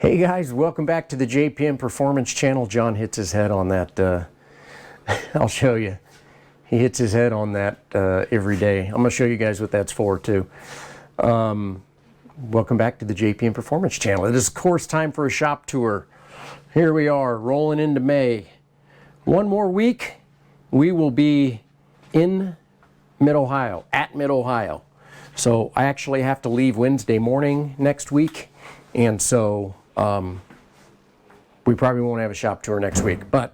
Hey guys, welcome back to the JPM Performance channel. John hits his head on that. I'll show you. He hits his head on that every day. I'm going to show you guys what that's for too. Welcome back to the JPM Performance channel. It is of course time for a shop tour. Here we are rolling into May. One more week, we will be in Mid-Ohio, at Mid-Ohio. So I actually have to leave Wednesday morning next week, and so we probably won't have a shop tour next week. But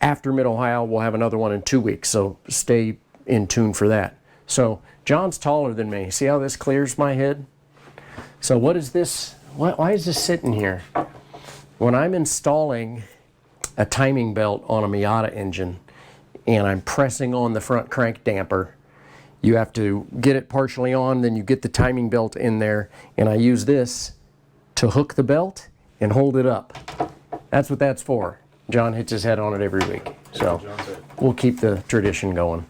after Mid-Ohio, we'll have another one in 2 weeks, so stay in tune for that. So John's taller than me. See how this clears my head? So what is this? Why is this sitting here? When I'm installing a timing belt on a Miata engine and I'm pressing on the front crank damper, you have to get it partially on, then you get the timing belt in there, and I use this to hook the belt and hold it up. That's what that's for. John hits his head on it every week, so we'll keep the tradition going.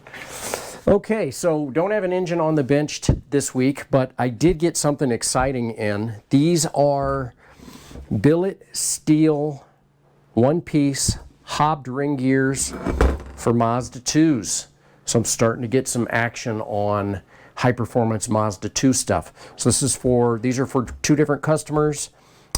Okay, so don't have an engine on the bench this week, but I did get something exciting in. These are billet steel one-piece hobbed ring gears for Mazda 2s. So I'm starting to get some action on high-performance Mazda 2 stuff. So these are for two different customers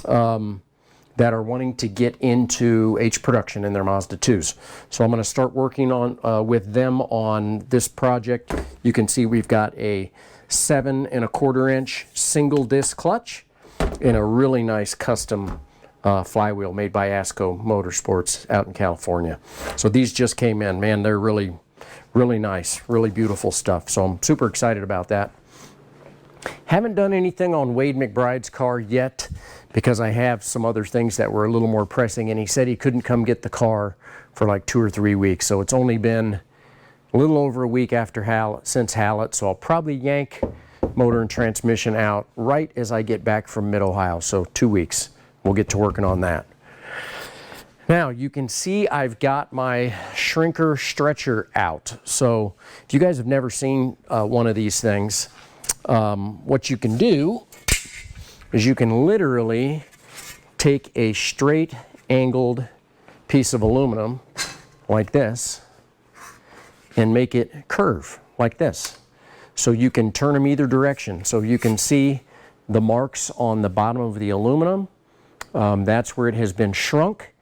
that are wanting to get into H production in their Mazda 2s. So I'm going to start working on with them on this project. You can see we've got a 7 1/4 inch single disc clutch and a really nice custom flywheel made by ASCO Motorsports out in California. So these just came in. Man, they're really nice, really beautiful stuff. So I'm super excited about that. Haven't done anything on Wade McBride's car yet because I have some other things that were a little more pressing, and he said he couldn't come get the car for like 2 or 3 weeks. So it's only been a little over a week since Hallett, so I'll probably yank motor and transmission out right as I get back from Mid-Ohio. So 2 weeks, we'll get to working on that. Now you can see I've got my shrinker stretcher out. So if you guys have never seen one of these things, what you can do is you can literally take a straight angled piece of aluminum like this and make it curve like this. So you can turn them either direction. So you can see the marks on the bottom of the aluminum. That's where it has been shrunk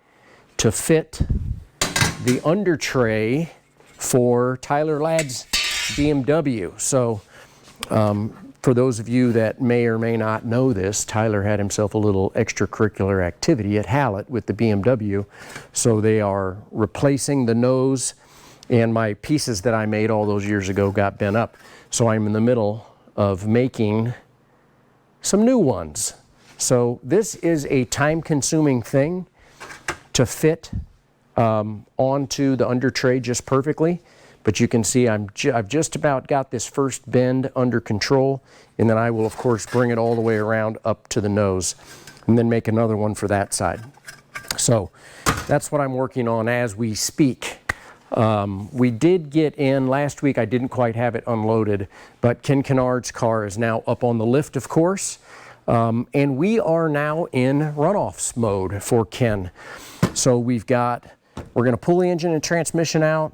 to fit the under tray for Tyler Ladd's BMW. So for those of you that may or may not know this, Tyler had himself a little extracurricular activity at Hallett with the BMW. So they are replacing the nose, and my pieces that I made all those years ago got bent up. So I'm in the middle of making some new ones. So this is a time-consuming thing to fit onto the under tray just perfectly, but you can see I've just about got this first bend under control, and then I will of course bring it all the way around up to the nose and then make another one for that side. So that's what I'm working on as we speak. We did get in last week. I didn't quite have it unloaded, but Ken Kennard's car is now up on the lift, of course, and we are now in runoffs mode for Ken. So we're going to pull the engine and transmission out,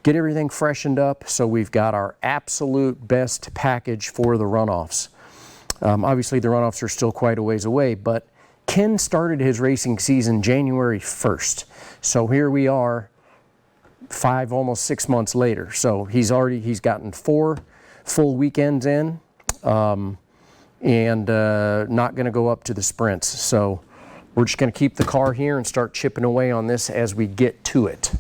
get everything freshened up, so we've got our absolute best package for the runoffs. Obviously the runoffs are still quite a ways away, but Ken started his racing season January 1st. So here we are 5, almost 6 months later. So he's gotten 4 full weekends in, and not going to go up to the sprints. So we're just going to keep the car here and start chipping away on this as we get to it.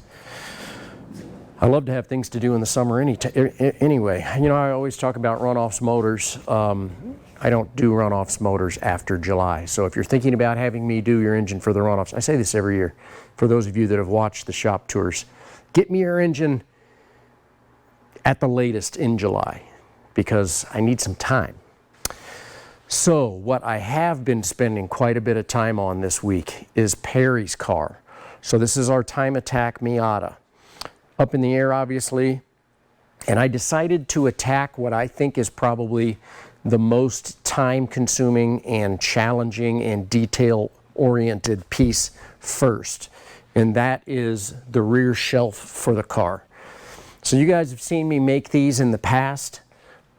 I love to have things to do in the summer anyway. You know, I always talk about Runoffs motors. I don't do Runoffs motors after July. So if you're thinking about having me do your engine for the Runoffs, I say this every year, for those of you that have watched the shop tours, get me your engine at the latest in July because I need some time. So what I have been spending quite a bit of time on this week is Perry's car. So this is our Time Attack Miata. Up in the air, obviously, and I decided to attack what I think is probably the most time-consuming and challenging and detail-oriented piece first, and that is the rear shelf for the car. So you guys have seen me make these in the past.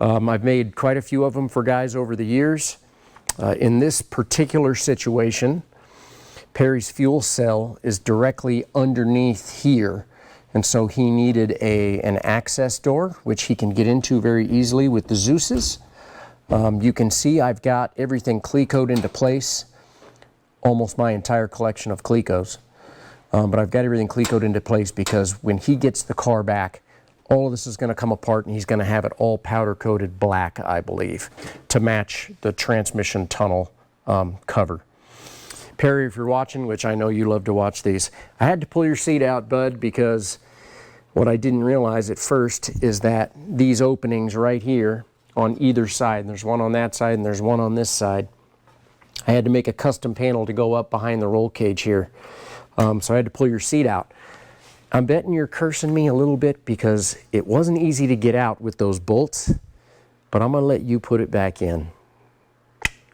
I've made quite a few of them for guys over the years. In this particular situation, Perry's fuel cell is directly underneath here, and so he needed an access door, which he can get into very easily with the Zeus's. You can see I've got everything Clecoed into place, almost my entire collection of Clecos. But I've got everything Clecoed into place because when he gets the car back, all of this is going to come apart and he's going to have it all powder coated black, I believe, to match the transmission tunnel cover. Perry, if you're watching, which I know you love to watch these, I had to pull your seat out, bud, because what I didn't realize at first is that these openings right here on either side, and there's one on that side and there's one on this side, I had to make a custom panel to go up behind the roll cage here. So I had to pull your seat out. I'm betting you're cursing me a little bit because it wasn't easy to get out with those bolts, but I'm going to let you put it back in.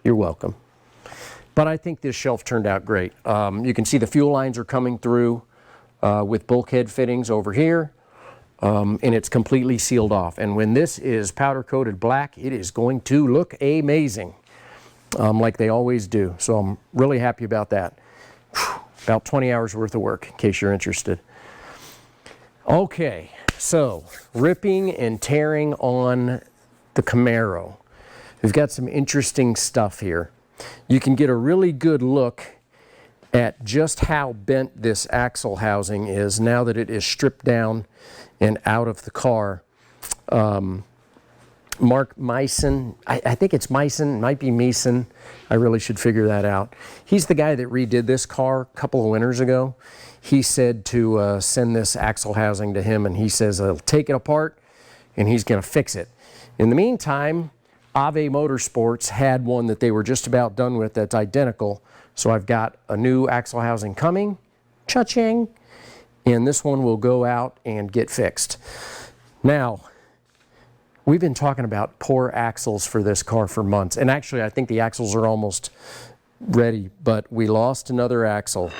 You're welcome. But I think this shelf turned out great. You can see the fuel lines are coming through with bulkhead fittings over here, and it's completely sealed off. And when this is powder coated black, it is going to look amazing, like they always do. So I'm really happy about that. Whew, about 20 hours worth of work, in case you're interested. Okay, so ripping and tearing on the Camaro. We've got some interesting stuff here. You can get a really good look at just how bent this axle housing is now that it is stripped down and out of the car. Mark Meisen, I think it's Meisen, might be Meisen. I really should figure that out. He's the guy that redid this car a couple of winters ago. He said to send this axle housing to him, and he says he'll take it apart and he's going to fix it. In the meantime, Ave Motorsports had one that they were just about done with that's identical. So I've got a new axle housing coming, cha-ching, and this one will go out and get fixed. Now, we've been talking about poor axles for this car for months, and actually I think the axles are almost ready, but we lost another axle.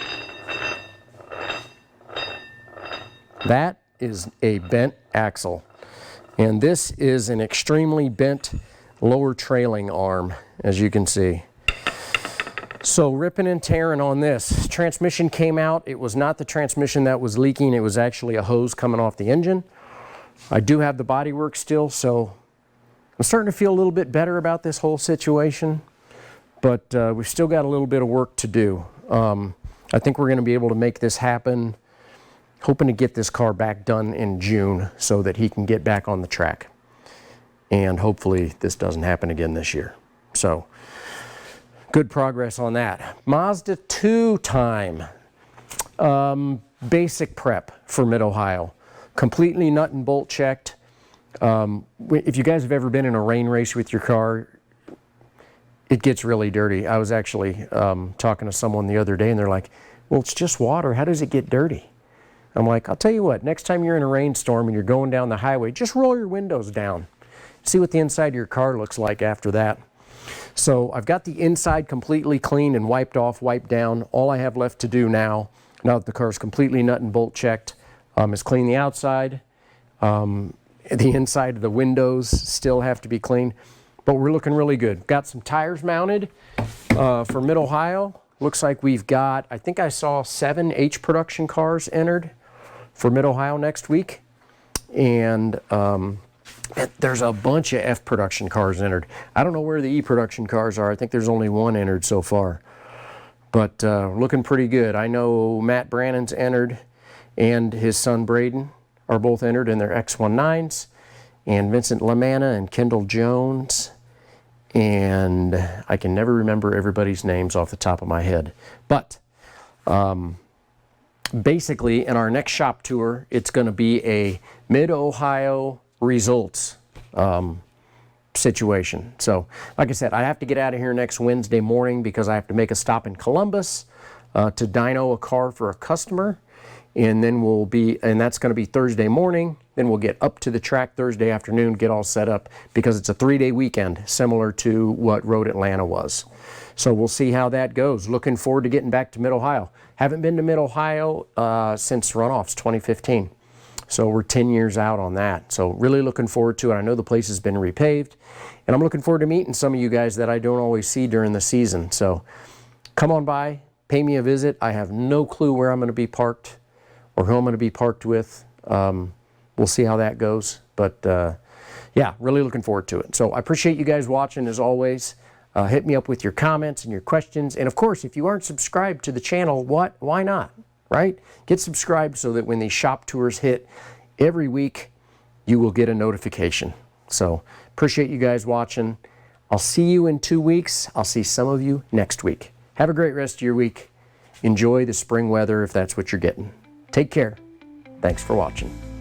That is a bent axle, and this is an extremely bent lower trailing arm, as you can see. So ripping and tearing on this. Transmission came out. It was not the transmission that was leaking. It was actually a hose coming off the engine. I do have the bodywork still, so I'm starting to feel a little bit better about this whole situation, but we've still got a little bit of work to do. I think we're going to be able to make this happen, hoping to get this car back done in June so that he can get back on the track. And hopefully this doesn't happen again this year. So good progress on that. Mazda 2 time. Basic prep for Mid-Ohio. Completely nut and bolt checked. If you guys have ever been in a rain race with your car, it gets really dirty. I was actually talking to someone the other day and they're like, well, it's just water. How does it get dirty? I'm like, I'll tell you what, next time you're in a rainstorm and you're going down the highway, just roll your windows down. See what the inside of your car looks like after that. So I've got the inside completely cleaned and wiped off, wiped down. All I have left to do now that the car is completely nut and bolt checked, is clean the outside. The inside of the windows still have to be cleaned, but we're looking really good. Got some tires mounted for Mid-Ohio. Looks like we've got, I think I saw 7 H production cars entered for Mid-Ohio next week. And there's a bunch of F production cars entered. I don't know where the E production cars are. I think there's only 1 entered so far. But looking pretty good. I know Matt Brannon's entered and his son Braden are both entered in their X19s. And Vincent LaManna and Kendall Jones. And I can never remember everybody's names off the top of my head. But basically, in our next shop tour, it's going to be a Mid-Ohio results situation. So, like I said, I have to get out of here next Wednesday morning because I have to make a stop in Columbus to dyno a car for a customer. And then and that's going to be Thursday morning. then we'll get up to the track Thursday afternoon, get all set up, because it's a 3-day weekend, similar to what Road Atlanta was. So we'll see how that goes. Looking forward to getting back to Mid-Ohio. Haven't been to Mid-Ohio since Runoffs 2015. So we're 10 years out on that. So really looking forward to it. I know the place has been repaved, and I'm looking forward to meeting some of you guys that I don't always see during the season. So come on by, pay me a visit. I have no clue where I'm going to be parked or who I'm going to be parked with. We'll see how that goes. But yeah, really looking forward to it. So I appreciate you guys watching as always. Hit me up with your comments and your questions. And of course, if you aren't subscribed to the channel, why not? Right? Get subscribed so that when these shop tours hit every week, you will get a notification. So appreciate you guys watching. I'll see you in 2 weeks. I'll see some of you next week. Have a great rest of your week. Enjoy the spring weather if that's what you're getting. Take care. Thanks for watching.